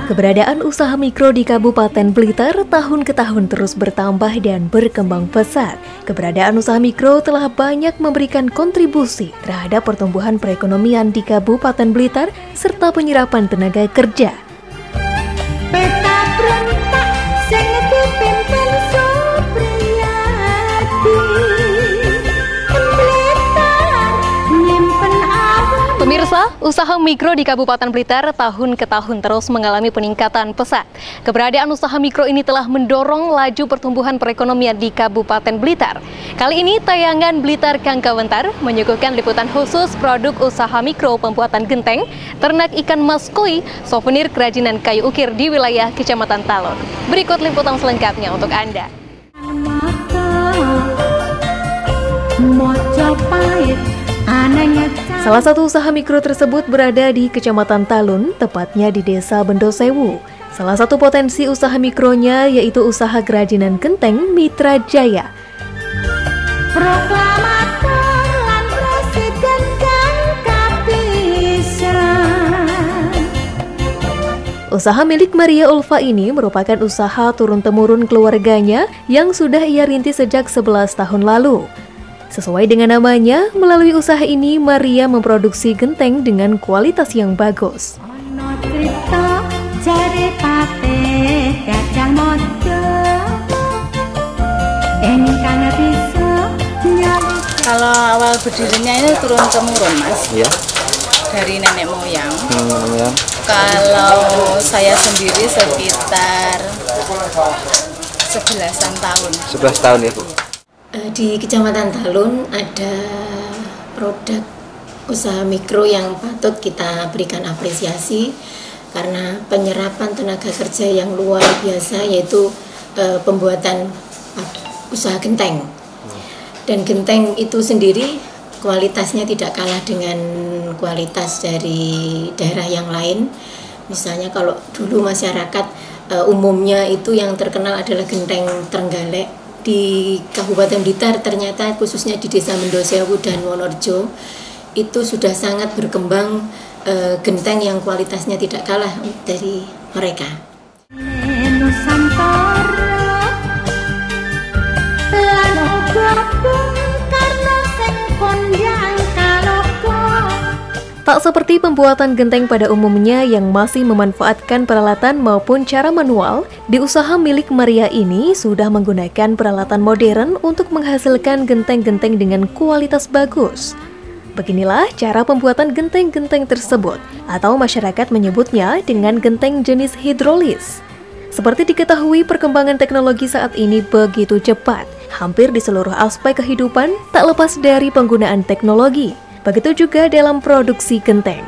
Keberadaan usaha mikro di Kabupaten Blitar tahun ke tahun terus bertambah dan berkembang pesat. Keberadaan usaha mikro telah banyak memberikan kontribusi terhadap pertumbuhan perekonomian di Kabupaten Blitar serta penyerapan tenaga kerja. Peta berontak sing dipimpin Supriyadi, Blitar nyimpen awal. Pemirsa, usaha mikro di Kabupaten Blitar tahun ke tahun terus mengalami peningkatan pesat. Keberadaan usaha mikro ini telah mendorong laju pertumbuhan perekonomian di Kabupaten Blitar. Kali ini tayangan Blitar Kangkawentar menyuguhkan liputan khusus produk usaha mikro pembuatan genteng, ternak ikan mas koi, souvenir kerajinan kayu ukir di wilayah Kecamatan Talun. Berikut liputan selengkapnya untuk Anda. Salah satu usaha mikro tersebut berada di Kecamatan Talun, tepatnya di Desa Bendosewu. Salah satu potensi usaha mikronya yaitu usaha kerajinan genteng Mitra Jaya. Proklamator lan presiden kang kapisan. Usaha milik Maria Ulfa ini merupakan usaha turun-temurun keluarganya yang sudah ia rintis sejak 11 tahun lalu. Sesuai dengan namanya, melalui usaha ini Maria memproduksi genteng dengan kualitas yang bagus. Ono crita jare patih Gajah Mada ingkang bisa nyari. Kalau awal berdirinya ini turun-temurun, Mas. Iya. Dari nenek moyang. Ya. Kalau saya sendiri sekitar 11-an tahun. 11 tahun ya, Bu. Di Kecamatan Talun ada produk usaha mikro yang patut kita berikan apresiasi karena penyerapan tenaga kerja yang luar biasa, yaitu pembuatan usaha genteng. Dan genteng itu sendiri kualitasnya tidak kalah dengan kualitas dari daerah yang lain. Misalnya kalau dulu masyarakat umumnya itu yang terkenal adalah genteng Trenggalek. Di Kabupaten Blitar ternyata khususnya di Desa Bendosewu dan Wonorejo itu sudah sangat berkembang genteng yang kualitasnya tidak kalah dari mereka. Tak seperti pembuatan genteng pada umumnya yang masih memanfaatkan peralatan maupun cara manual, di usaha milik Maria ini sudah menggunakan peralatan modern untuk menghasilkan genteng-genteng dengan kualitas bagus. Beginilah cara pembuatan genteng-genteng tersebut, atau masyarakat menyebutnya dengan genteng jenis hidrolis. Seperti diketahui, perkembangan teknologi saat ini begitu cepat. Hampir di seluruh aspek kehidupan, tak lepas dari penggunaan teknologi. Begitu juga dalam produksi genteng.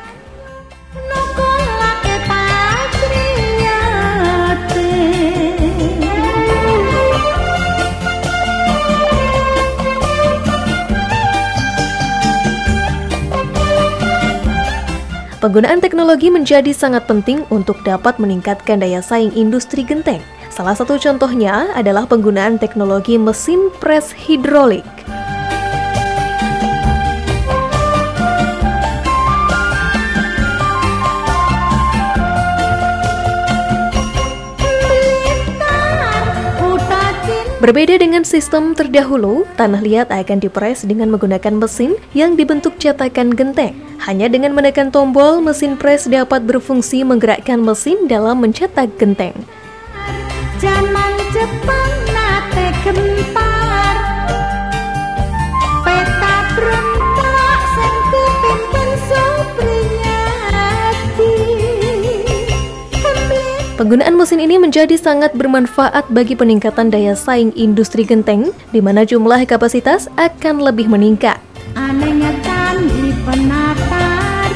Penggunaan teknologi menjadi sangat penting untuk dapat meningkatkan daya saing industri genteng. Salah satu contohnya adalah penggunaan teknologi mesin pres hidrolik. Berbeda dengan sistem terdahulu, tanah liat akan dipres dengan menggunakan mesin yang dibentuk cetakan genteng. Hanya dengan menekan tombol, mesin pres dapat berfungsi menggerakkan mesin dalam mencetak genteng. Zaman Jepang nate gempar, peta berontak sing dipimpin Supriyadi. Penggunaan mesin ini menjadi sangat bermanfaat bagi peningkatan daya saing industri genteng, di mana jumlah kapasitas akan lebih meningkat. Anengatan di penataran.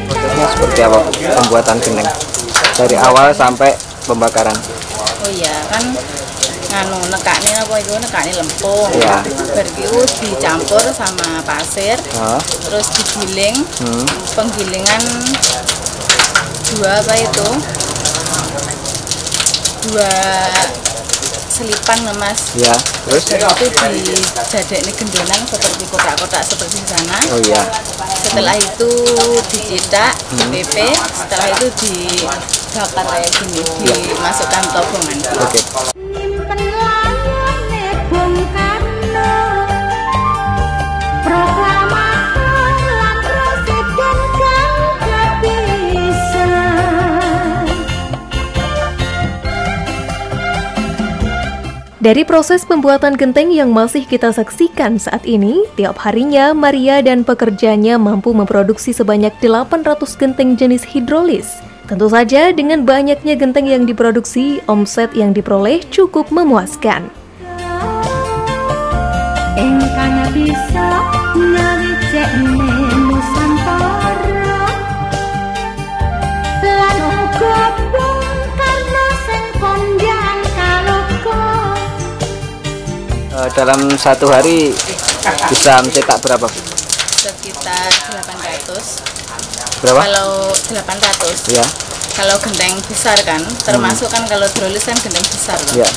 Prosesnya seperti apa, Bu? Pembuatan genteng dari awal sampai pembakaran. Oh iya, kan nekakne apa itu? Nekakne lempung. Iya. Bariku dicampur sama pasir. Terus digiling. Penggilingan selipan Mas. Ya, terus? Dari itu dijadekne gendonan seperti kotak-kotak seperti di sana. Oh iya. Setelah itu dicetak, dipepe, setelah itu dibakar kayak gini, dimasukkan tobongan. Oke. Nyimpen layone Bung Karno, proklamator lan presiden kang kepisan. Dari proses pembuatan genteng yang masih kita saksikan saat ini, tiap harinya Maria dan pekerjanya mampu memproduksi sebanyak 800 genteng jenis hidrolis. Tentu saja dengan banyaknya genteng yang diproduksi, omset yang diperoleh cukup memuaskan. Ingkang bisa nyawicekne Nusantara lan uga Bung Karno sing kondang kaloka. Dalam satu hari bisa mencetak berapa? Sekitar 800. Berapa? Kalau 800. Ya. Kalau genteng besar kan, termasuk kan kalau hidrolis kan genteng besar loh. Ya.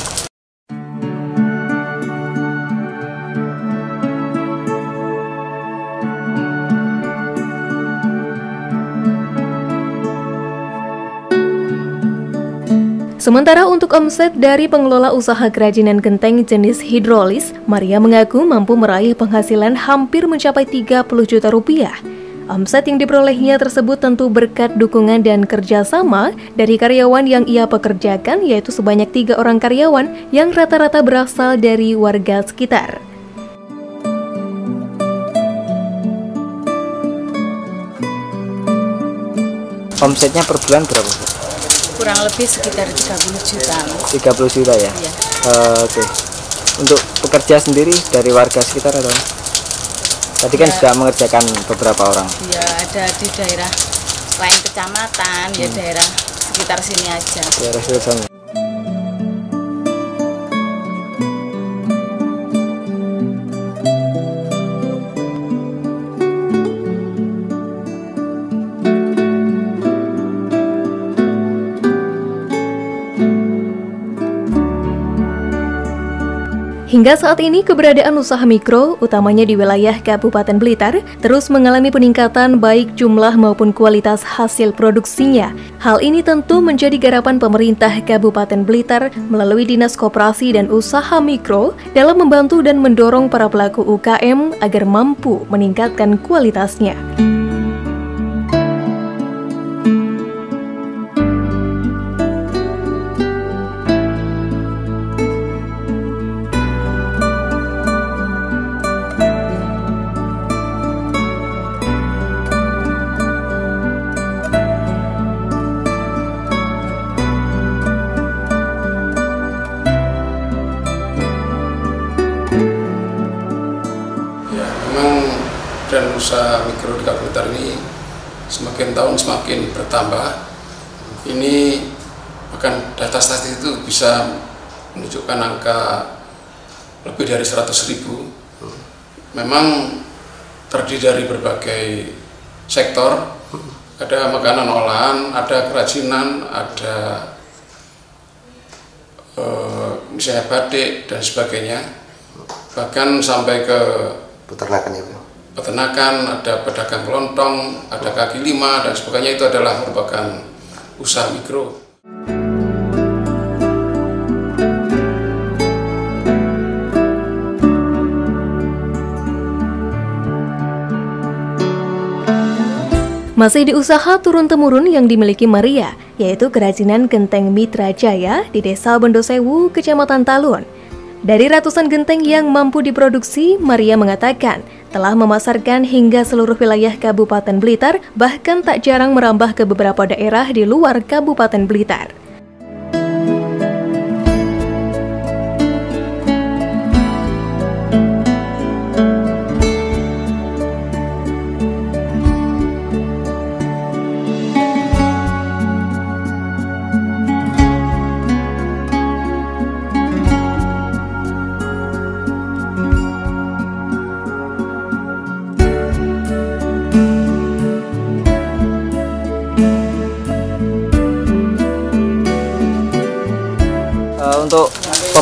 Sementara untuk omset dari pengelola usaha kerajinan genteng jenis hidrolis, Maria mengaku mampu meraih penghasilan hampir mencapai 30 juta rupiah. Omset yang diperolehnya tersebut tentu berkat dukungan dan kerjasama dari karyawan yang ia pekerjakan, yaitu sebanyak 3 orang karyawan yang rata-rata berasal dari warga sekitar. Omsetnya per bulan berapa, Bu? Kurang lebih sekitar 30 juta. 30 juta ya? Iya. Oke. Untuk pekerja sendiri dari warga sekitar atau? Tadi kan sudah mengerjakan beberapa orang. Ya ada di daerah lain kecamatan, ya daerah sekitar sini aja. Ya, Rasulullah. Hingga saat ini keberadaan usaha mikro, utamanya di wilayah Kabupaten Blitar, terus mengalami peningkatan baik jumlah maupun kualitas hasil produksinya. Hal ini tentu menjadi garapan pemerintah Kabupaten Blitar melalui Dinas Koperasi dan Usaha Mikro dalam membantu dan mendorong para pelaku UKM agar mampu meningkatkan kualitasnya. Dan usaha mikro di Kabupaten Blitar ini semakin tahun semakin bertambah. Ini bahkan data statistik itu bisa menunjukkan angka lebih dari 100.000. Memang terdiri dari berbagai sektor, ada makanan olahan, ada kerajinan, ada misalnya batik dan sebagainya, bahkan sampai ke Peternakan ya, Bu? Peternakan, ada pedagang kelontong, ada kaki lima dan sebagainya. Itu adalah merupakan usaha mikro. Masih di usaha turun-temurun yang dimiliki Maria, yaitu kerajinan genteng Mitra Jaya di Desa Bondosewu, Kecamatan Talun. Dari ratusan genteng yang mampu diproduksi, Maria mengatakan telah memasarkan hingga seluruh wilayah Kabupaten Blitar, bahkan tak jarang merambah ke beberapa daerah di luar Kabupaten Blitar.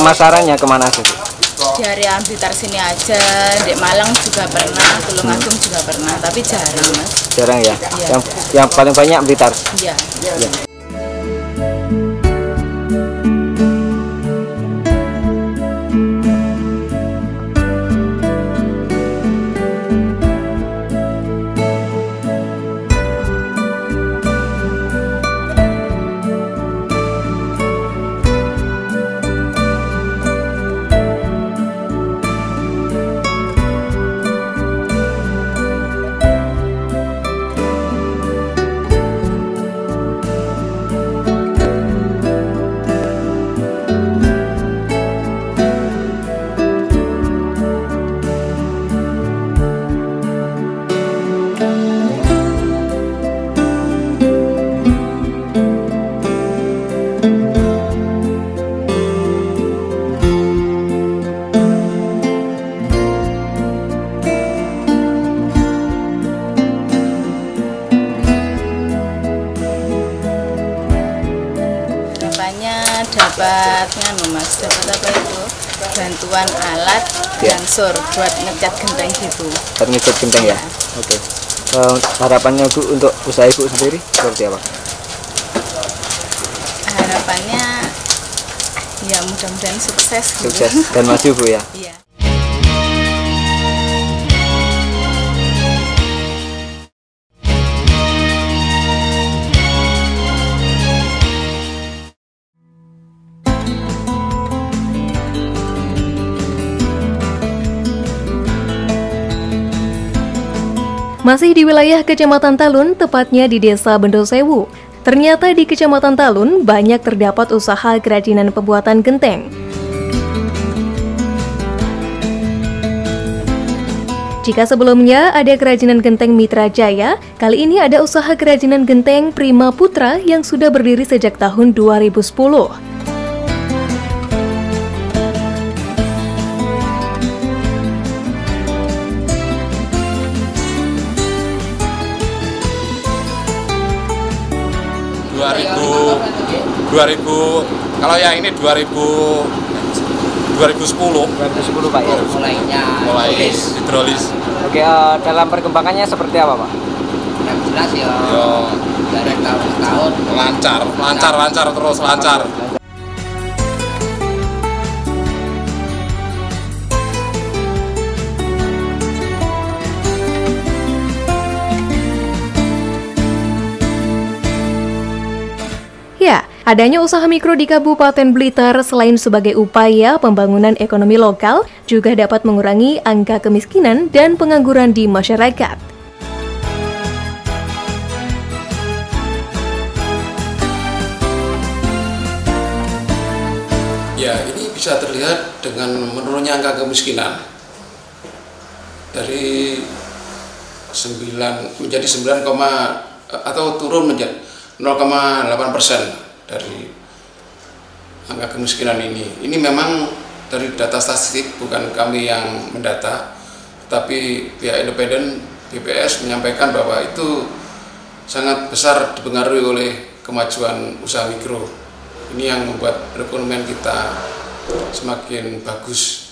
pemasarannya kemana aja sih? Di area Blitar sini aja, di Malang juga pernah, Tulungagung juga pernah, tapi jarang Mas. Jarang ya? Iya. Yang paling banyak Blitar? Iya. Dapat Mas, dapat apa itu? Bantuan alat gangsur buat ngecat genteng gitu. Buat ngecat genteng ya? Oke. Harapannya Bu untuk usaha Ibu sendiri seperti apa? Harapannya ya mudah-mudahan sukses. Sukses dan maju Bu ya? Iya. Masih di wilayah Kecamatan Talun, tepatnya di Desa Bendosewu. Ternyata di Kecamatan Talun banyak terdapat usaha kerajinan pembuatan genteng. Jika sebelumnya ada kerajinan genteng Mitra Jaya, kali ini ada usaha kerajinan genteng Prima Putra yang sudah berdiri sejak tahun 2010. Kalau yang ini 2010 Pak ya? mulai hidrolis. Oke, dalam perkembangannya seperti apa Pak? Yang jelas ya dari tahun ke tahun lancar terus lancar. Ya, adanya usaha mikro di Kabupaten Blitar selain sebagai upaya pembangunan ekonomi lokal, juga dapat mengurangi angka kemiskinan dan pengangguran di masyarakat. Ya, ini bisa terlihat dengan menurunnya angka kemiskinan dari 9 menjadi 9, atau turun menjadi 0,8% dari angka kemiskinan ini. Ini memang dari data statistik, bukan kami yang mendata, tapi pihak independen BPS menyampaikan bahwa itu sangat besar dipengaruhi oleh kemajuan usaha mikro. Ini yang membuat perekonomian kita semakin bagus.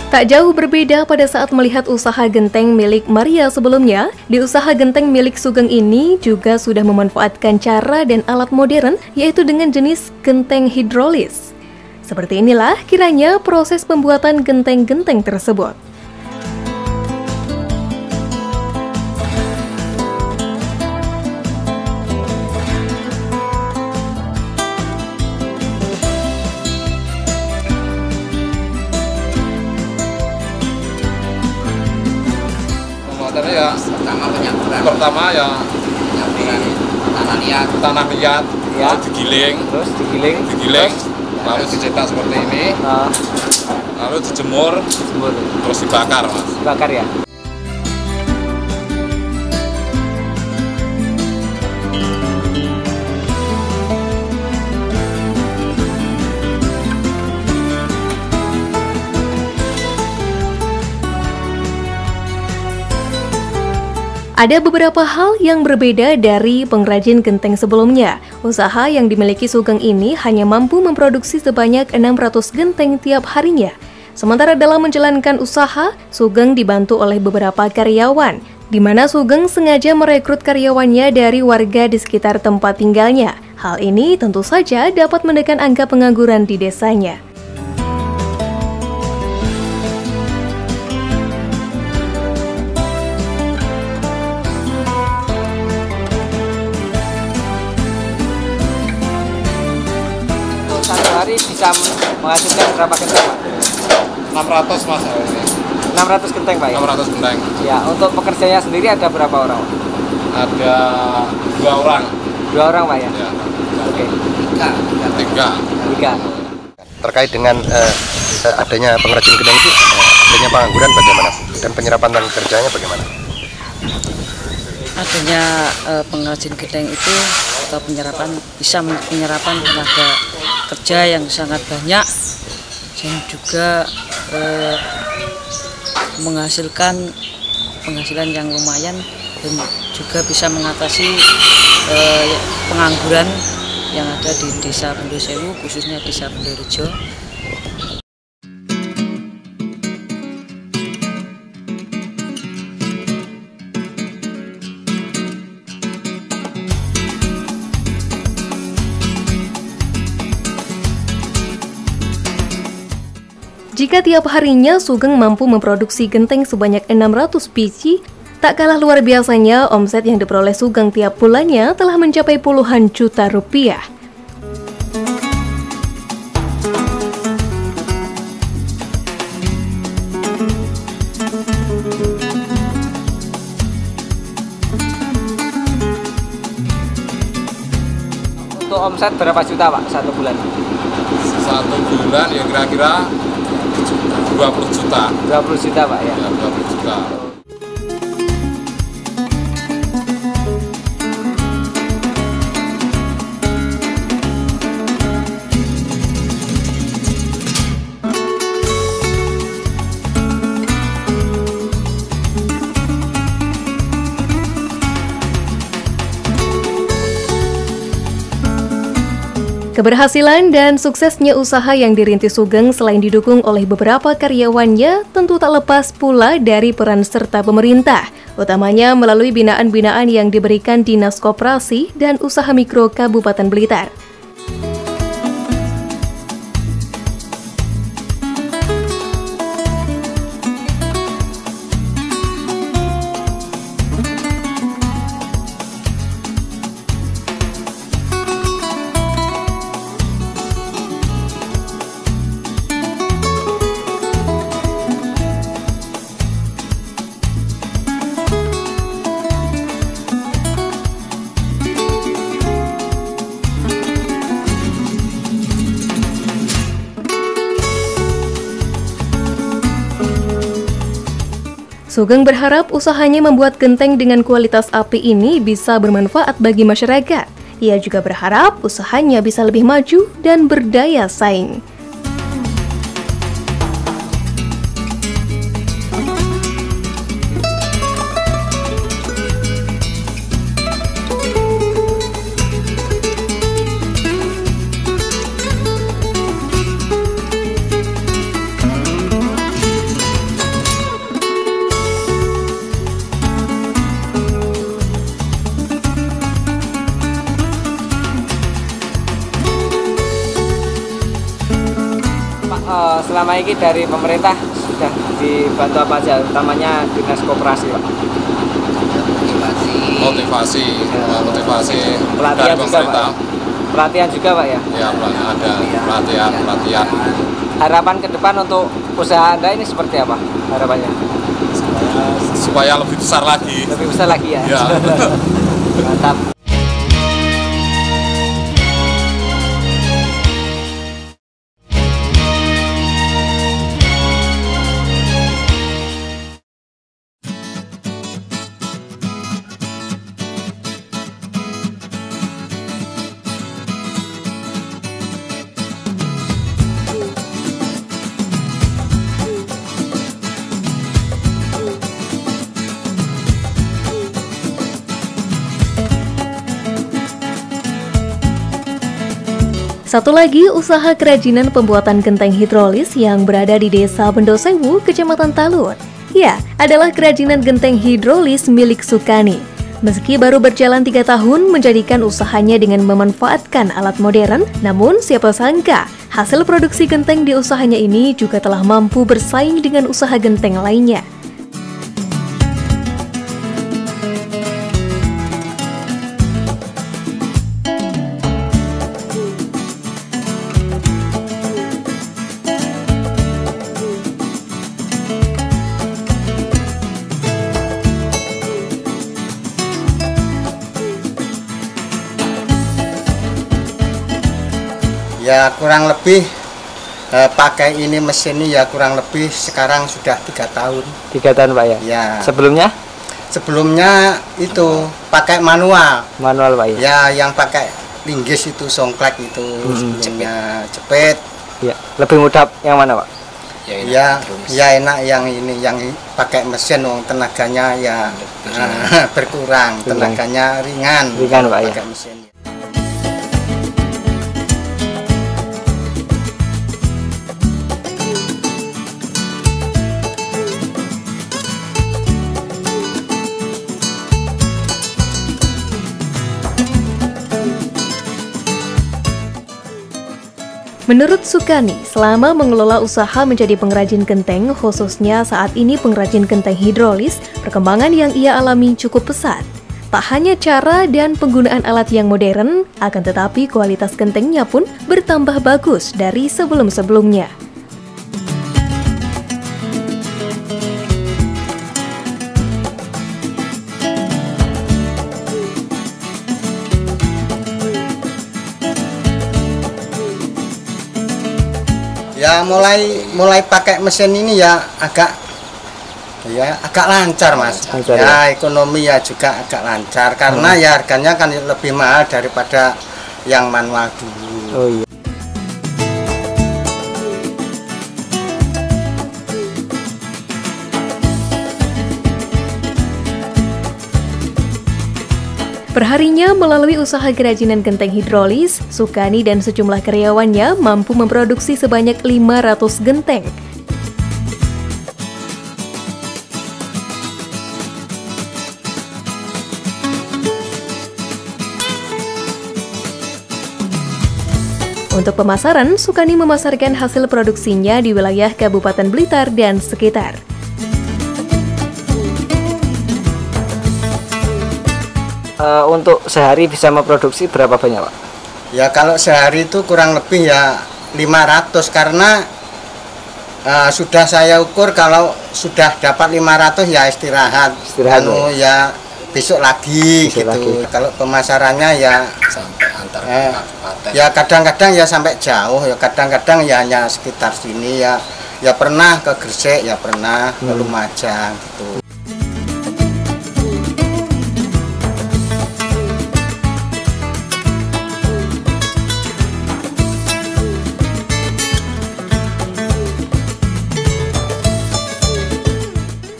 Tak jauh berbeda pada saat melihat usaha genteng milik Maria sebelumnya, di usaha genteng milik Sugeng ini juga sudah memanfaatkan cara dan alat modern, yaitu dengan jenis genteng hidrolis. Seperti inilah kiranya proses pembuatan genteng-genteng tersebut. Ya, pertama ya tanah liat ya, digiling, lalu dicetak seperti ini, lalu dijemur, terus dibakar Mas. Dibakar ya. Ada beberapa hal yang berbeda dari pengrajin genteng sebelumnya. Usaha yang dimiliki Sugeng ini hanya mampu memproduksi sebanyak 600 genteng tiap harinya. Sementara dalam menjalankan usaha, Sugeng dibantu oleh beberapa karyawan, di mana Sugeng sengaja merekrut karyawannya dari warga di sekitar tempat tinggalnya. Hal ini tentu saja dapat menekan angka pengangguran di desanya. Satu hari bisa menghasilkan berapa genteng, Pak? 600 Mas hari ini. 600 genteng, Pak ya? 600 genteng. Ya, untuk pekerjanya sendiri ada berapa orang? Ada 2 orang. 2 orang, Pak ya? Ya. Oke. 3. Terkait dengan adanya pengrajin genteng itu, adanya pengangguran bagaimana? Dan penyerapan tenaga kerjanya bagaimana? Adanya pengrajin genteng itu atau bisa penyerapan tenaga kerja yang sangat banyak dan juga menghasilkan penghasilan yang lumayan dan juga bisa mengatasi pengangguran yang ada di Desa Bondosewu, khususnya Desa Bondorejo. Jika tiap harinya Sugeng mampu memproduksi genteng sebanyak 600 biji, tak kalah luar biasanya omset yang diperoleh Sugeng tiap bulannya telah mencapai puluhan juta rupiah. Untuk omset berapa juta, Pak, satu bulan? Satu bulan ya kira-kira 20 juta. 20 juta, Pak ya? Ya, 20 juta. Keberhasilan dan suksesnya usaha yang dirintis Sugeng selain didukung oleh beberapa karyawannya, tentu tak lepas pula dari peran serta pemerintah, utamanya melalui binaan-binaan yang diberikan Dinas Koperasi dan Usaha Mikro Kabupaten Blitar. Sugeng berharap usahanya membuat genteng dengan kualitas api ini bisa bermanfaat bagi masyarakat. Ia juga berharap usahanya bisa lebih maju dan berdaya saing. Selama ini dari pemerintah sudah dibantu apa aja, utamanya Dinas Koperasi, Pak? Motivasi pelatihan dari juga, pemerintah. Pak. Pelatihan juga, Pak ya? Ya, ada pelatihan. Harapan ke depan untuk usaha Anda ini seperti apa harapannya? Supaya lebih besar lagi. Lebih besar lagi ya? Ya. Mantap. Satu lagi usaha kerajinan pembuatan genteng hidrolis yang berada di Desa Bendosewu, Kecamatan Talun. Ya, adalah kerajinan genteng hidrolis milik Sukani. Meski baru berjalan 3 tahun menjadikan usahanya dengan memanfaatkan alat modern, namun siapa sangka hasil produksi genteng di usahanya ini juga telah mampu bersaing dengan usaha genteng lainnya. Ya kurang lebih pakai ini mesin ini ya kurang lebih sekarang sudah 3 tahun. 3 tahun Pak ya? Ya. Sebelumnya? Sebelumnya itu pakai manual. Manual Pak ya? Ya yang pakai linggis itu songklek itu sebelumnya jepit. Ya. Lebih mudah yang mana Pak? Ya enak yang ini yang pakai mesin, tenaganya ya berkurang, tenaganya ringan. Ringan Pak ya? Pakai mesin. Menurut Sukani, selama mengelola usaha menjadi pengrajin genteng, khususnya saat ini pengrajin genteng hidrolis, perkembangan yang ia alami cukup pesat. Tak hanya cara dan penggunaan alat yang modern, akan tetapi kualitas gentengnya pun bertambah bagus dari sebelum-sebelumnya. Ya mulai pakai mesin ini ya agak lancar Mas. Lancar, ya ekonomi ya juga agak lancar karena ya harganya kan lebih mahal daripada yang manual dulu. Oh iya. Perharinya melalui usaha kerajinan genteng hidrolis, Sukani dan sejumlah karyawannya mampu memproduksi sebanyak 500 genteng. Untuk pemasaran, Sukani memasarkan hasil produksinya di wilayah Kabupaten Blitar dan sekitar. Untuk sehari bisa memproduksi berapa banyak Pak? Ya kalau sehari itu kurang lebih ya 500 karena sudah saya ukur kalau sudah dapat 500 ya istirahat ya besok lagi gitu. Kalau pemasarannya ya sampai antar kabupaten. Ya kadang-kadang ya sampai jauh, ya kadang-kadang ya hanya sekitar sini ya pernah ke Gresik, ya pernah ke Lumajang gitu.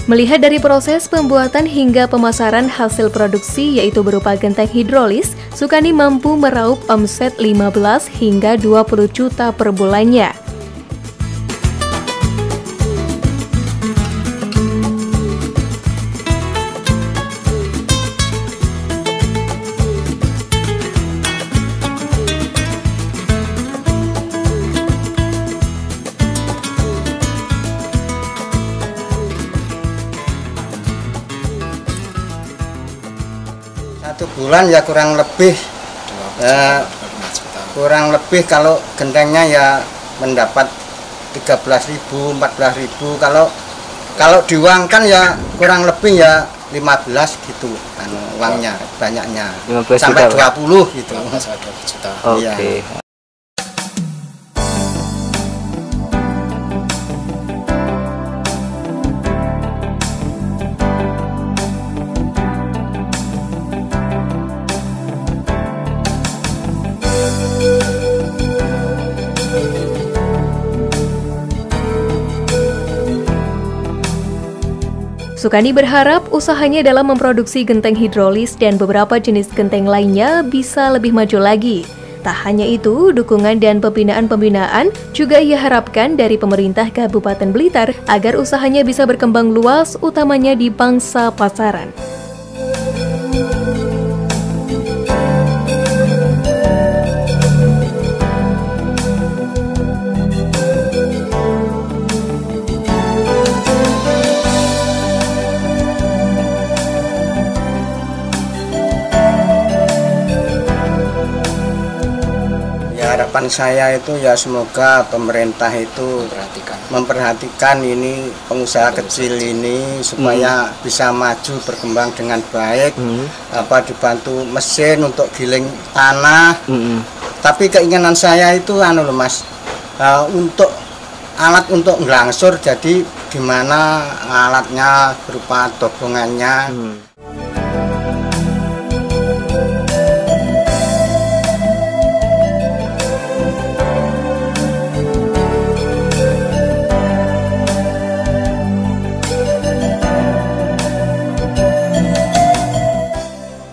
Melihat dari proses pembuatan hingga pemasaran hasil produksi yaitu berupa genteng hidrolis, Sukani mampu meraup omset 15 hingga 20 juta per bulannya. Satu bulan ya kurang lebih kalau gentengnya ya mendapat 13.000 14.000 kalau diuangkan ya kurang lebih ya 15 gitu kan uangnya banyaknya sampai 20 gitu. Oke. Ya. Sukani berharap usahanya dalam memproduksi genteng hidrolis dan beberapa jenis genteng lainnya bisa lebih maju lagi. Tak hanya itu, dukungan dan pembinaan juga ia harapkan dari pemerintah Kabupaten Blitar agar usahanya bisa berkembang luas, utamanya di pangsa pasaran. Harapan saya itu ya semoga pemerintah itu memperhatikan ini pengusaha kecil ini supaya bisa maju berkembang dengan baik, dibantu mesin untuk giling tanah. Tapi keinginan saya itu Mas, untuk alat untuk ngelangsur, jadi gimana alatnya berupa dogongannya.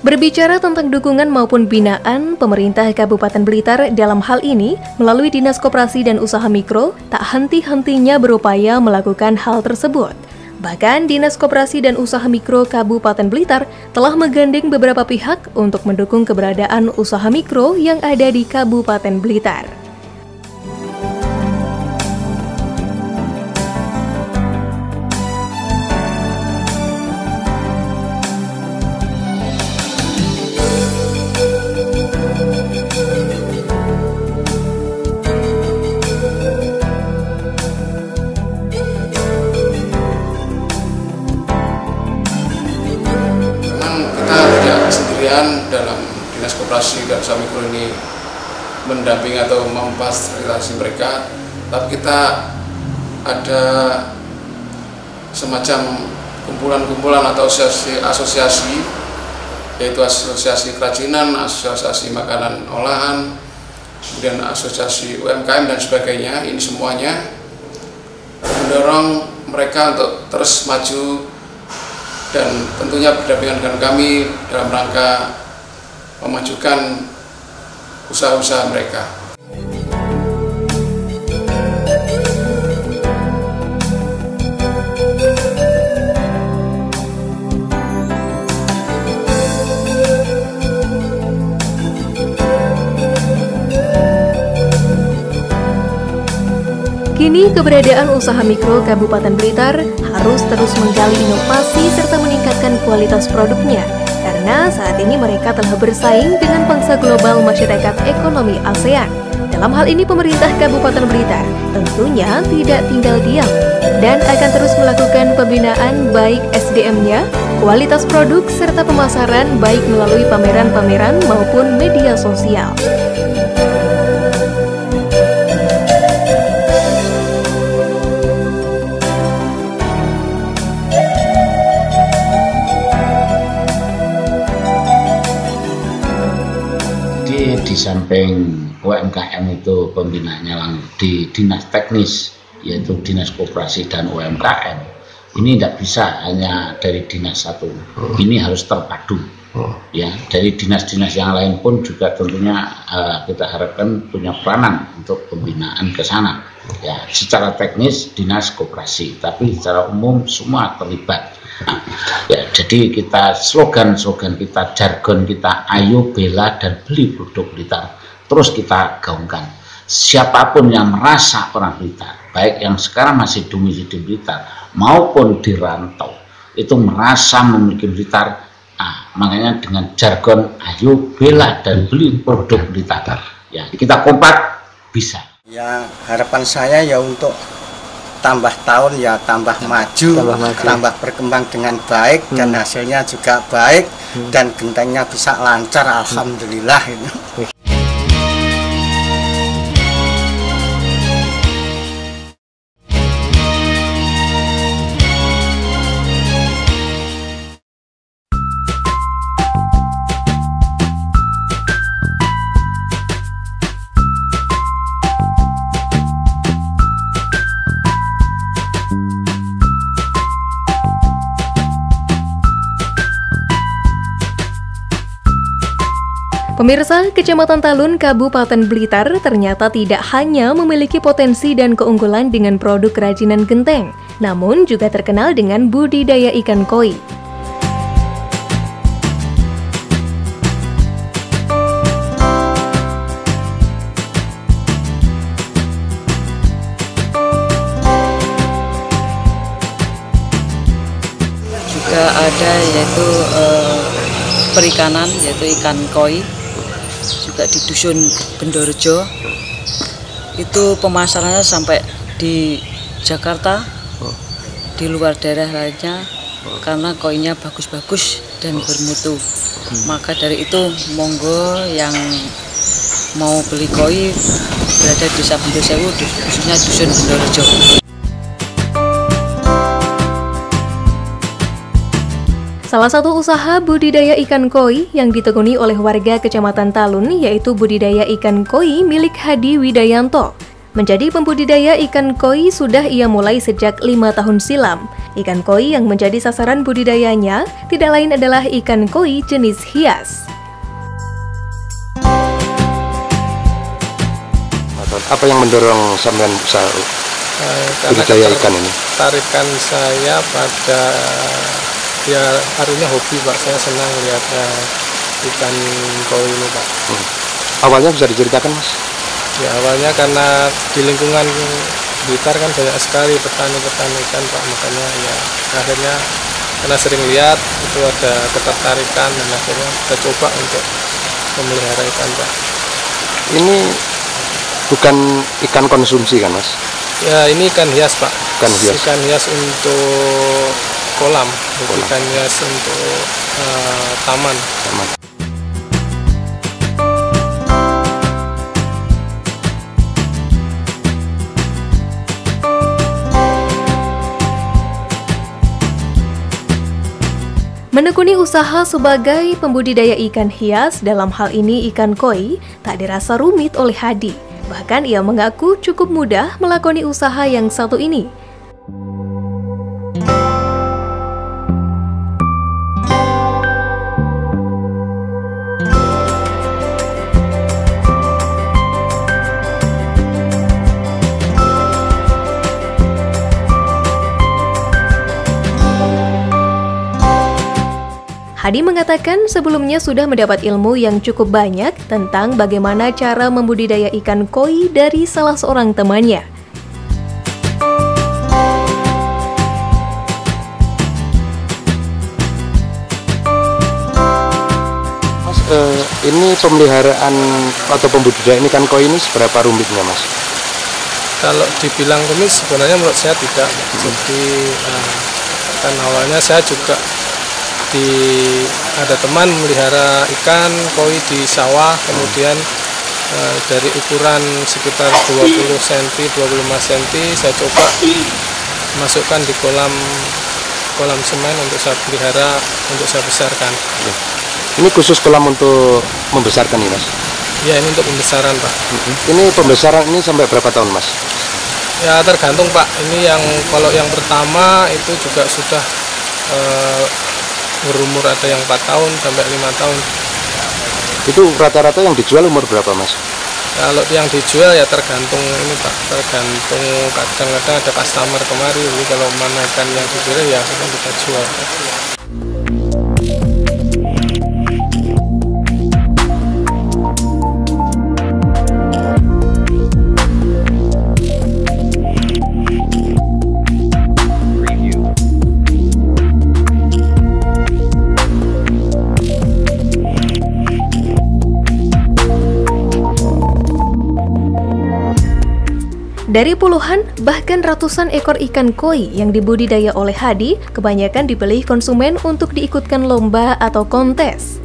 Berbicara tentang dukungan maupun binaan, pemerintah Kabupaten Blitar dalam hal ini melalui Dinas Koperasi dan Usaha Mikro tak henti-hentinya berupaya melakukan hal tersebut. Bahkan Dinas Koperasi dan Usaha Mikro Kabupaten Blitar telah menggandeng beberapa pihak untuk mendukung keberadaan usaha mikro yang ada di Kabupaten Blitar. Dalam Dinas Koperasi dan Usaha Mikro ini mendampingi atau memfasilitasi mereka, tapi kita ada semacam kumpulan-kumpulan atau asosiasi, yaitu asosiasi kerajinan, asosiasi makanan olahan, kemudian asosiasi UMKM dan sebagainya. Ini semuanya mendorong mereka untuk terus maju dan tentunya berdampingan dengan kami dalam rangka memajukan usaha-usaha mereka. Kini keberadaan usaha mikro Kabupaten Blitar harus terus menggali inovasi serta meningkatkan kualitas produknya, karena saat ini mereka telah bersaing dengan pangsa global masyarakat ekonomi ASEAN. Dalam hal ini pemerintah Kabupaten Blitar tentunya tidak tinggal diam dan akan terus melakukan pembinaan baik SDM-nya, kualitas produk, serta pemasaran baik melalui pameran-pameran maupun media sosial. Di samping UMKM itu pembinaannya di dinas teknis, yaitu Dinas Koperasi dan UMKM. Ini tidak bisa hanya dari dinas satu, ini harus terpadu. Ya, dari dinas-dinas yang lain pun juga tentunya kita harapkan punya peranan untuk pembinaan ke sana. Ya, secara teknis Dinas Koperasi, tapi secara umum semua terlibat. Ya, jadi kita slogan kita, jargon kita, ayo bela dan beli produk Blitar, terus kita gaungkan. Siapapun yang merasa orang Blitar, baik yang sekarang masih domisili di Blitar maupun di rantau, itu merasa memiliki Blitar, makanya dengan jargon ayo bela dan beli produk Blitar. Ya, kita kompak bisa. Ya, harapan saya ya untuk tambah tahun ya tambah maju, tambah berkembang dengan baik dan hasilnya juga baik dan gentengnya bisa lancar, alhamdulillah itu. Pemirsa, Kecamatan Talun, Kabupaten Blitar ternyata tidak hanya memiliki potensi dan keunggulan dengan produk kerajinan genteng, namun juga terkenal dengan budidaya ikan koi. Juga ada yaitu perikanan, yaitu ikan koi, juga di Dusun Bendorejo. Itu pemasarannya sampai di Jakarta, di luar daerah lainnya, karena koinya bagus-bagus dan bermutu. Maka dari itu monggo yang mau beli koi berada di Desa Bendosewu, khususnya Dusun Bendorejo. Salah satu usaha budidaya ikan koi yang ditekuni oleh warga Kecamatan Talun yaitu budidaya ikan koi milik Hadi Widayanto. Menjadi pembudidaya ikan koi sudah ia mulai sejak 5 tahun silam. Ikan koi yang menjadi sasaran budidayanya tidak lain adalah ikan koi jenis hias. Apa yang mendorong sampean usaha budidaya ikan ini? Tarikan saya pada ya harinya hobi Pak, saya senang lihat ikan koi ini Pak. Awalnya bisa diceritakan Mas? Ya awalnya karena di lingkungan Blitar kan banyak sekali petani-petani ikan Pak, makanya ya akhirnya karena sering lihat itu ada ketertarikan dan akhirnya kita coba untuk memelihara ikan Pak. Ini bukan ikan konsumsi kan Mas? Ya ini ikan hias Pak. Ikan hias. Ikan hias untuk kolam, ikan hias untuk taman. Menekuni usaha sebagai pembudidaya ikan hias, dalam hal ini ikan koi, tak dirasa rumit oleh Hadi. Bahkan ia mengaku cukup mudah melakoni usaha yang satu ini. Hadi mengatakan sebelumnya sudah mendapat ilmu yang cukup banyak tentang bagaimana cara membudidaya ikan koi dari salah seorang temannya. Mas, ini pemeliharaan atau pembudidayaan ikan koi ini seberapa rumitnya Mas? Kalau dibilang rumit sebenarnya menurut saya tidak. Jadi kan awalnya saya juga ada teman memelihara ikan koi di sawah, kemudian dari ukuran sekitar 20 cm, 25 cm saya coba masukkan di kolam semen untuk saya pelihara, untuk saya besarkan. Ini khusus kolam untuk membesarkan ini Mas? Ya ini untuk pembesaran Pak. Ini pembesaran ini sampai berapa tahun Mas? Ya tergantung Pak, ini kalau yang pertama itu juga sudah berumur ada yang 4 tahun sampai 5 tahun. Itu rata-rata yang dijual umur berapa Mas? Kalau yang dijual ya tergantung ini Pak, tergantung kadang-kadang ada customer kemari, jadi kalau mana ikan yang dipilih ya kita jual. Dari puluhan, bahkan ratusan ekor ikan koi yang dibudidaya oleh Hadi, kebanyakan dipilih konsumen untuk diikutkan lomba atau kontes.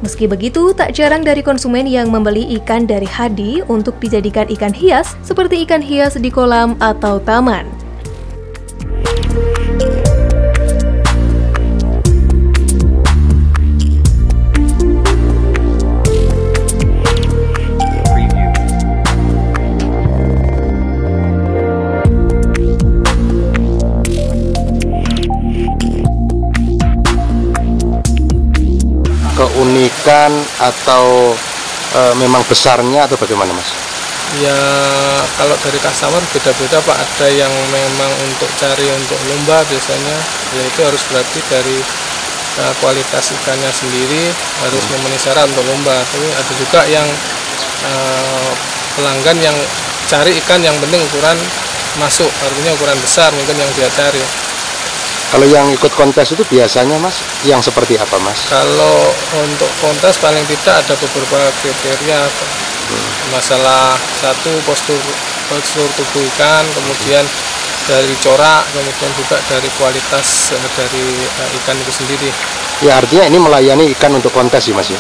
Meski begitu, tak jarang dari konsumen yang membeli ikan dari Hadi untuk dijadikan ikan hias, seperti ikan hias di kolam atau taman. Keunikan atau memang besarnya atau bagaimana Mas? Ya kalau dari customer beda-beda Pak, ada yang memang untuk cari untuk lomba biasanya, ya itu harus berarti dari kualitas ikannya sendiri harus memenuhi syarat untuk lomba. Tapi ada juga yang pelanggan yang cari ikan yang penting ukuran masuk, artinya ukuran besar mungkin yang dia cari. Kalau yang ikut kontes itu biasanya Mas, yang seperti apa Mas? Kalau untuk kontes paling tidak ada beberapa kriteria. Masalah satu postur tubuh ikan, kemudian dari corak, kemudian juga dari kualitas dari ikan itu sendiri. Ya artinya ini melayani ikan untuk kontes sih Mas ya?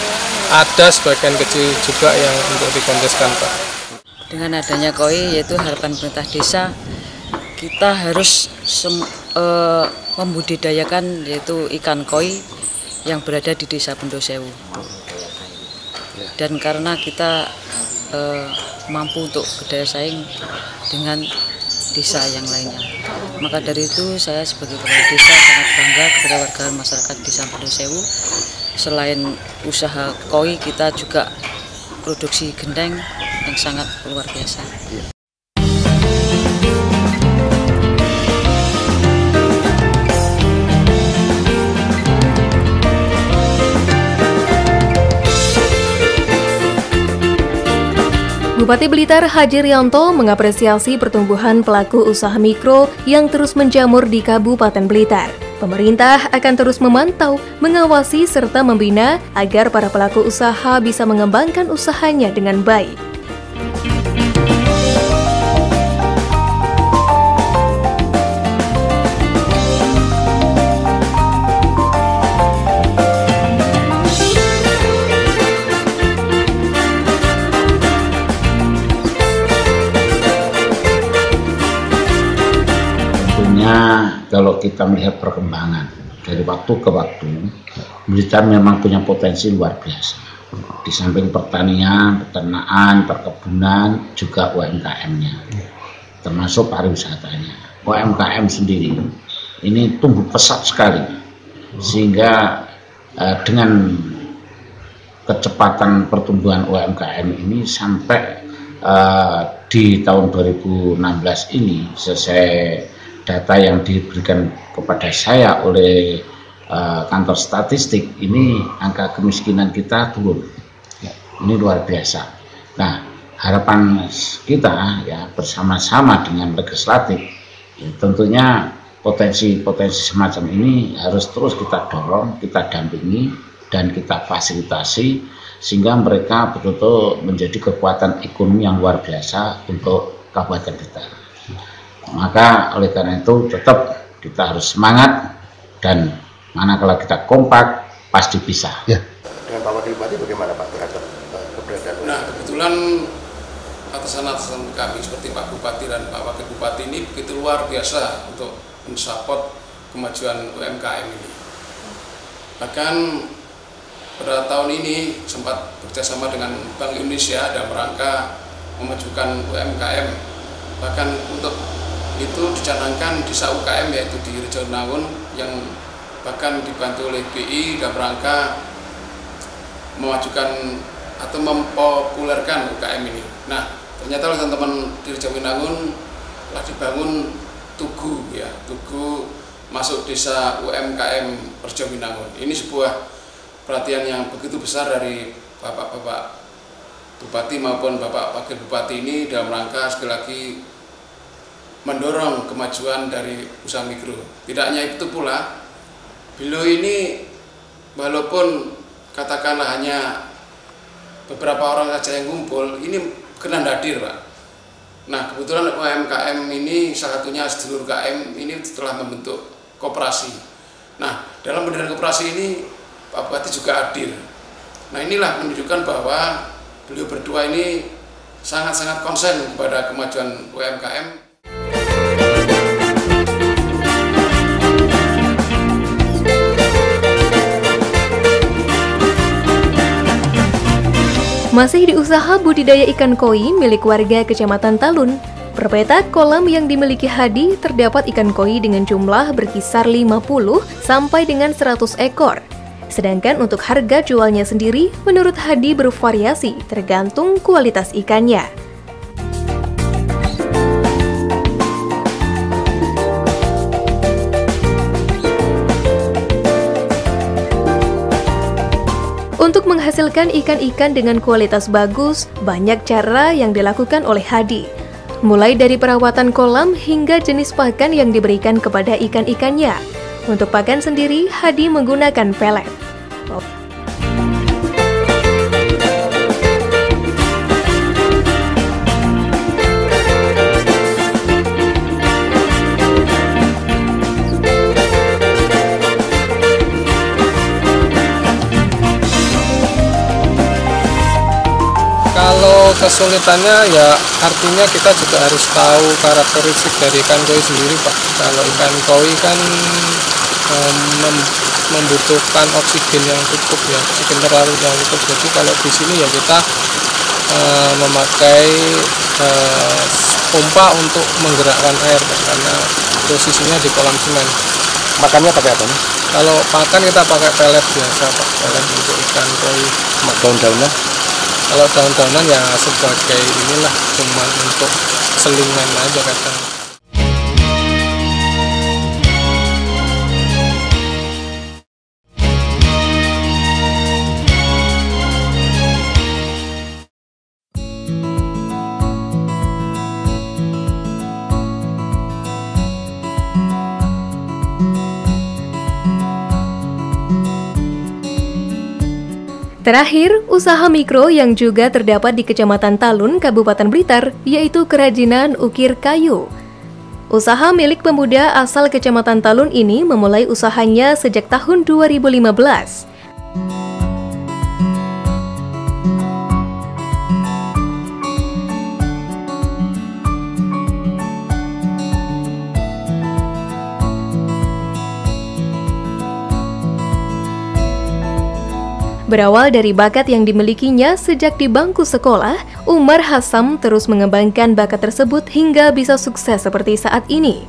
Ada sebagian kecil juga yang untuk dikonteskan Pak. Dengan adanya KOI, yaitu harapan pemerintah desa, kita harus membudidayakan yaitu ikan koi yang berada di Desa Bendosewu. Dan karena kita mampu untuk berdaya saing dengan desa yang lainnya, maka dari itu saya sebagai kepala desa sangat bangga kepada warga masyarakat Desa Bendosewu. Selain usaha koi, kita juga produksi gendeng yang sangat luar biasa. Bupati Blitar Haji Rianto mengapresiasi pertumbuhan pelaku usaha mikro yang terus menjamur di Kabupaten Blitar. Pemerintah akan terus memantau, mengawasi, serta membina agar para pelaku usaha bisa mengembangkan usahanya dengan baik. Kalau kita melihat perkembangan dari waktu ke waktu, Blitar memang punya potensi luar biasa. Di samping pertanian, peternakan, perkebunan, juga UMKM-nya, termasuk pariwisatanya. UMKM sendiri ini tumbuh pesat sekali, sehingga dengan kecepatan pertumbuhan UMKM ini sampai di tahun 2016 ini, selesai data yang diberikan kepada saya oleh kantor statistik, ini angka kemiskinan kita turun. Ini luar biasa. Nah, harapan kita ya bersama-sama dengan legislatif, ya, tentunya potensi-potensi semacam ini harus terus kita dorong, kita dampingi, dan kita fasilitasi sehingga mereka betul-betul menjadi kekuatan ekonomi yang luar biasa untuk Kabupaten Blitar. Maka oleh karena itu tetap kita harus semangat, dan manakala kita kompak pasti bisa. Ya. Dengan Pak Wakil Bupati bagaimana Pak terhadap keberadaan? Nah, kebetulan atasan-atasan kami seperti Pak Bupati dan Pak Wakil Bupati ini begitu luar biasa untuk mensupport kemajuan UMKM ini. Bahkan pada tahun ini sempat bekerjasama dengan Bank Indonesia dalam rangka memajukan UMKM. Bahkan untuk itu dicanangkan desa UKM yaitu di Rejo Nangun, yang bahkan dibantu oleh BI dalam rangka memajukan atau mempopulerkan UKM ini. Nah, ternyata oleh teman-teman di Rejo Nangun telah dibangun Tugu ya, Tugu masuk desa UMKM Rejo Nangun. Ini sebuah perhatian yang begitu besar dari Bapak-Bapak Bupati maupun Bapak Wakil Bupati ini dalam rangka sekali lagi mendorong kemajuan dari usaha mikro. Tidak hanya itu pula, beliau ini walaupun katakanlah hanya beberapa orang saja yang ngumpul, ini kena hadir Pak. Nah, kebetulan UMKM ini salah satunya sedulur KM ini setelah membentuk koperasi. Nah, dalam pendirian koperasi ini Pak Bupati juga hadir. Nah, inilah menunjukkan bahwa beliau berdua ini sangat-sangat konsen kepada kemajuan UMKM. Masih di usaha budidaya ikan koi milik warga Kecamatan Talun, per petak kolam yang dimiliki Hadi terdapat ikan koi dengan jumlah berkisar 50 sampai dengan 100 ekor. Sedangkan untuk harga jualnya sendiri menurut Hadi bervariasi tergantung kualitas ikannya. Untuk menghasilkan ikan-ikan dengan kualitas bagus, banyak cara yang dilakukan oleh Hadi. Mulai dari perawatan kolam hingga jenis pakan yang diberikan kepada ikan-ikannya. Untuk pakan sendiri, Hadi menggunakan pelet. Kalau kesulitannya ya artinya kita juga harus tahu karakteristik dari ikan koi sendiri, Pak. Kalau ikan koi kan membutuhkan oksigen yang cukup ya, oksigen terlarut yang cukup. Jadi kalau di sini ya kita memakai pompa untuk menggerakkan air, Pak, karena posisinya di kolam semen. Makannya pakai apa nih? Kalau pakan kita pakai pelet biasa, Pak, pelet untuk ikan koi. Daun-daunan? Kalau daun-daunan ya sebagai inilah, cuma untuk selingan aja kadang. Terakhir, usaha mikro yang juga terdapat di Kecamatan Talun, Kabupaten Blitar, yaitu kerajinan ukir kayu. Usaha milik pemuda asal Kecamatan Talun ini memulai usahanya sejak tahun 2015. Berawal dari bakat yang dimilikinya sejak di bangku sekolah, Umar Hassam terus mengembangkan bakat tersebut hingga bisa sukses seperti saat ini.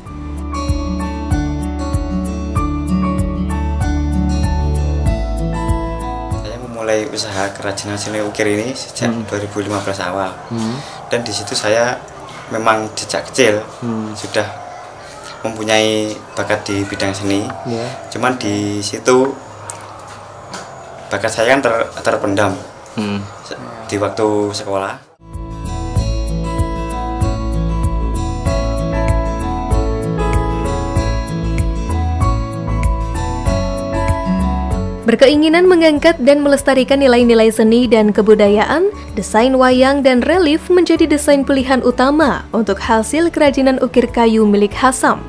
Saya memulai usaha kerajinan seni ukir ini sejak 2015 awal. Dan di situ saya memang sejak kecil sudah mempunyai bakat di bidang seni. Cuman di situ bakat saya kan terpendam di waktu sekolah. Berkeinginan mengangkat dan melestarikan nilai-nilai seni dan kebudayaan, desain wayang dan relief menjadi desain pilihan utama untuk hasil kerajinan ukir kayu milik Hassam.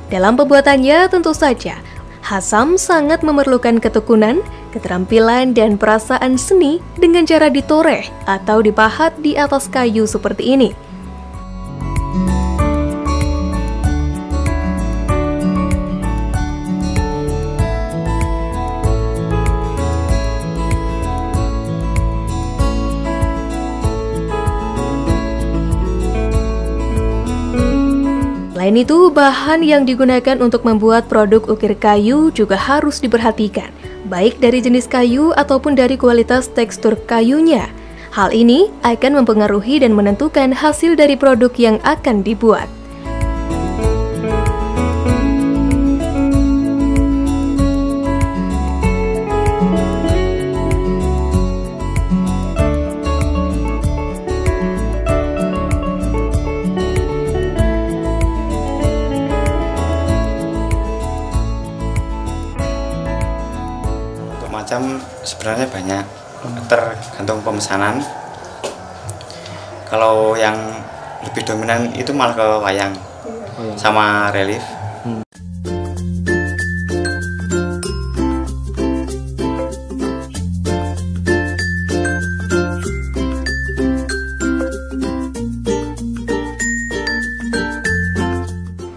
Dalam pembuatannya tentu saja, Hassam sangat memerlukan ketekunan, keterampilan, dan perasaan seni dengan cara ditoreh atau dipahat di atas kayu seperti ini. Selain itu, bahan yang digunakan untuk membuat produk ukir kayu juga harus diperhatikan, baik dari jenis kayu ataupun dari kualitas tekstur kayunya. Hal ini akan mempengaruhi dan menentukan hasil dari produk yang akan dibuat. Macam sebenarnya banyak, tergantung pemesanan. Kalau yang lebih dominan itu malah ke wayang sama relief.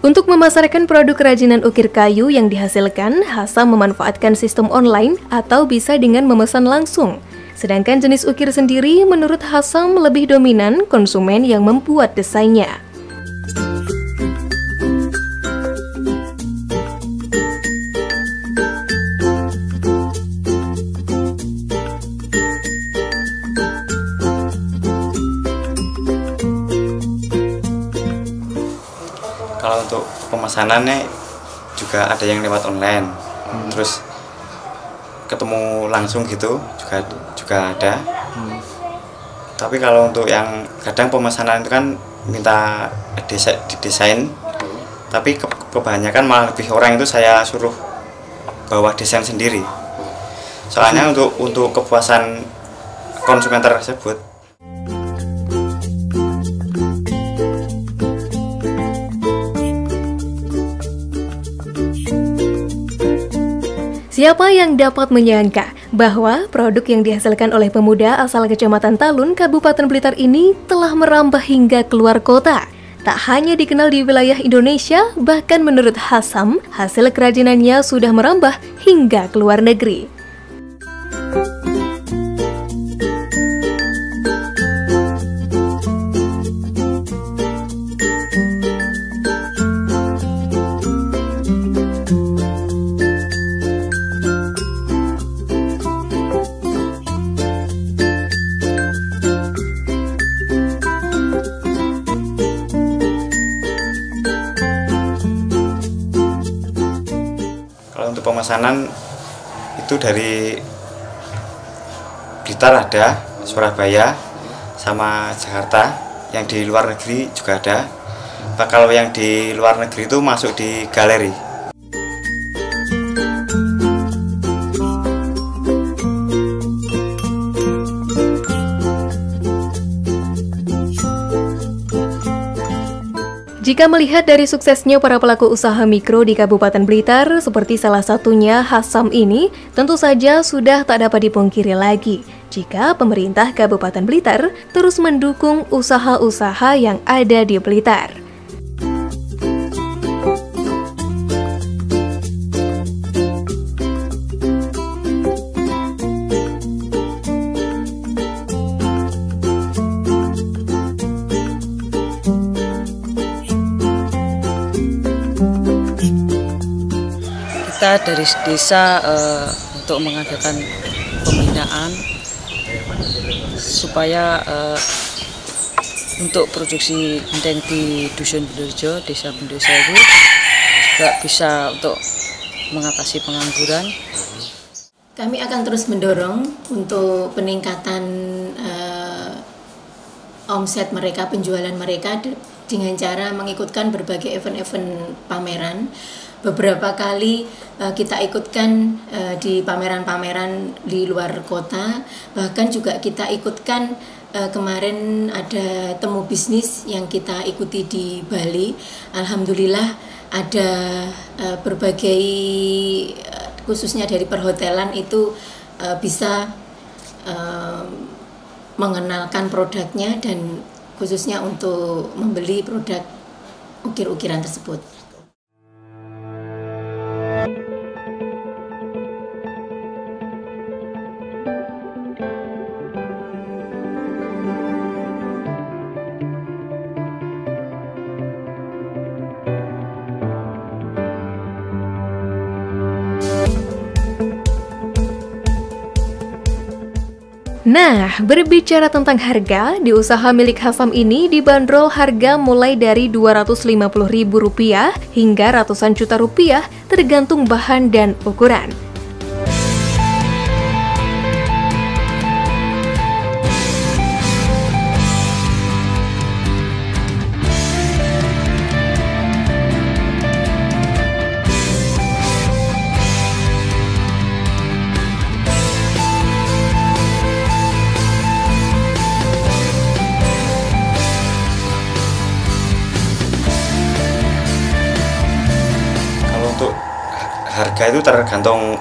Untuk memasarkan produk kerajinan ukir kayu yang dihasilkan, Hassam memanfaatkan sistem online atau bisa dengan memesan langsung. Sedangkan jenis ukir sendiri menurut Hassam lebih dominan konsumen yang membuat desainnya. kalau untuk pemesanannya juga ada yang lewat online, terus ketemu langsung gitu juga ada. Tapi kalau untuk yang kadang pemesanan itu kan minta didesain, tapi kebanyakan malah lebih orang itu saya suruh bawa desain sendiri. Soalnya untuk kepuasan konsumen tersebut. Siapa yang dapat menyangka bahwa produk yang dihasilkan oleh pemuda asal Kecamatan Talun, Kabupaten Blitar ini telah merambah hingga keluar kota. Tak hanya dikenal di wilayah Indonesia, bahkan menurut Hasam, hasil kerajinannya sudah merambah hingga ke luar negeri. Untuk pemesanan itu dari Blitar ada, Surabaya, sama Jakarta. Yang di luar negeri juga ada. Kalau yang di luar negeri itu masuk di galeri. Jika melihat dari suksesnya para pelaku usaha mikro di Kabupaten Blitar, seperti salah satunya Hasam ini, tentu saja sudah tak dapat dipungkiri lagi jika pemerintah Kabupaten Blitar terus mendukung usaha-usaha yang ada di Blitar. Kita dari desa untuk mengadakan pembinaan supaya untuk produksi gendeng di Dusun Bendorejo, Desa Bendorejo itu juga bisa untuk mengatasi pengangguran. Kami akan terus mendorong untuk peningkatan omset mereka, penjualan mereka dengan cara mengikutkan berbagai event-event pameran. Beberapa kali kita ikutkan di pameran-pameran di luar kota, bahkan juga kita ikutkan kemarin ada temu bisnis yang kita ikuti di Bali. Alhamdulillah ada berbagai khususnya dari perhotelan itu bisa mengenalkan produknya dan khususnya untuk membeli produk ukir-ukiran tersebut. Nah, berbicara tentang harga, di usaha milik Hasam ini dibanderol harga mulai dari Rp250.000 hingga ratusan juta rupiah tergantung bahan dan ukuran. Harga itu tergantung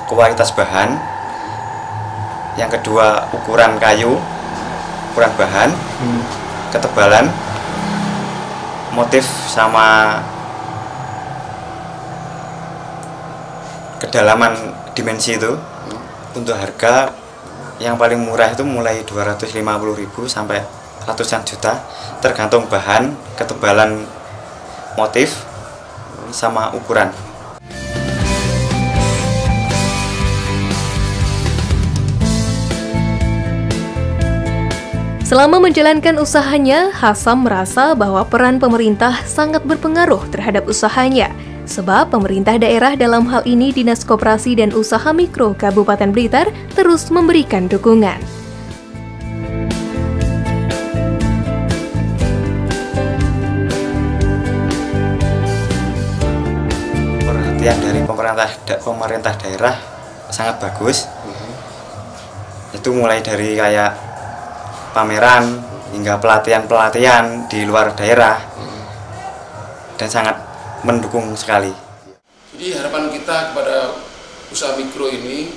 kualitas bahan, yang kedua ukuran kayu, ukuran bahan, ketebalan, motif sama kedalaman dimensi itu. Untuk harga yang paling murah itu mulai 250.000 sampai ratusan juta, tergantung bahan, ketebalan motif sama ukuran. Selama menjalankan usahanya, Hasam merasa bahwa peran pemerintah sangat berpengaruh terhadap usahanya. Sebab pemerintah daerah dalam hal ini Dinas Koperasi dan Usaha Mikro Kabupaten Blitar terus memberikan dukungan. Perhatian dari pemerintah daerah sangat bagus. Itu mulai dari kayak pameran hingga pelatihan di luar daerah, dan sangat mendukung sekali. Jadi harapan kita kepada usaha mikro ini,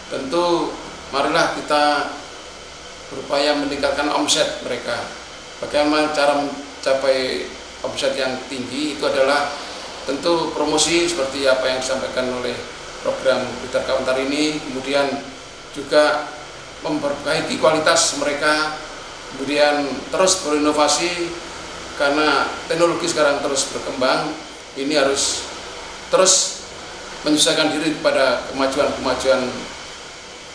tentu marilah kita berupaya meningkatkan omset mereka. Bagaimana cara mencapai omset yang tinggi itu adalah tentu promosi seperti apa yang disampaikan oleh program Blitar Kauntar ini, kemudian juga memperbaiki kualitas mereka, kemudian terus berinovasi karena teknologi sekarang terus berkembang. Ini harus terus menyesuaikan diri kepada kemajuan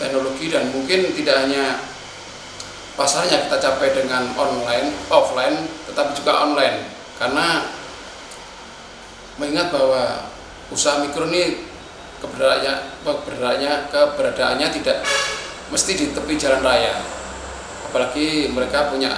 teknologi, dan mungkin tidak hanya pasarnya kita capai dengan online, offline, tetapi juga online, karena mengingat bahwa usaha mikro ini keberadaannya tidak mesti di tepi jalan raya, apalagi mereka punya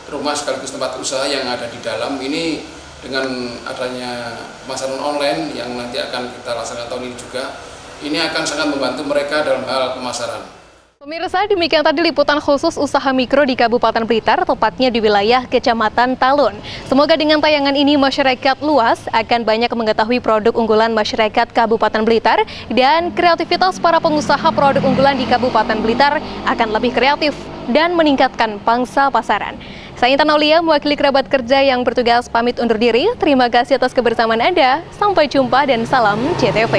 rumah sekaligus tempat usaha yang ada di dalam. Ini dengan adanya pemasaran online yang nanti akan kita laksanakan tahun ini juga, ini akan sangat membantu mereka dalam hal pemasaran. Pemirsa, demikian tadi liputan khusus usaha mikro di Kabupaten Blitar, tepatnya di wilayah Kecamatan Talun. Semoga dengan tayangan ini masyarakat luas akan banyak mengetahui produk unggulan masyarakat Kabupaten Blitar, dan kreativitas para pengusaha produk unggulan di Kabupaten Blitar akan lebih kreatif dan meningkatkan pangsa pasaran. Saya Intan Aulia, mewakili kerabat kerja yang bertugas pamit undur diri. Terima kasih atas kebersamaan Anda. Sampai jumpa dan salam CTV.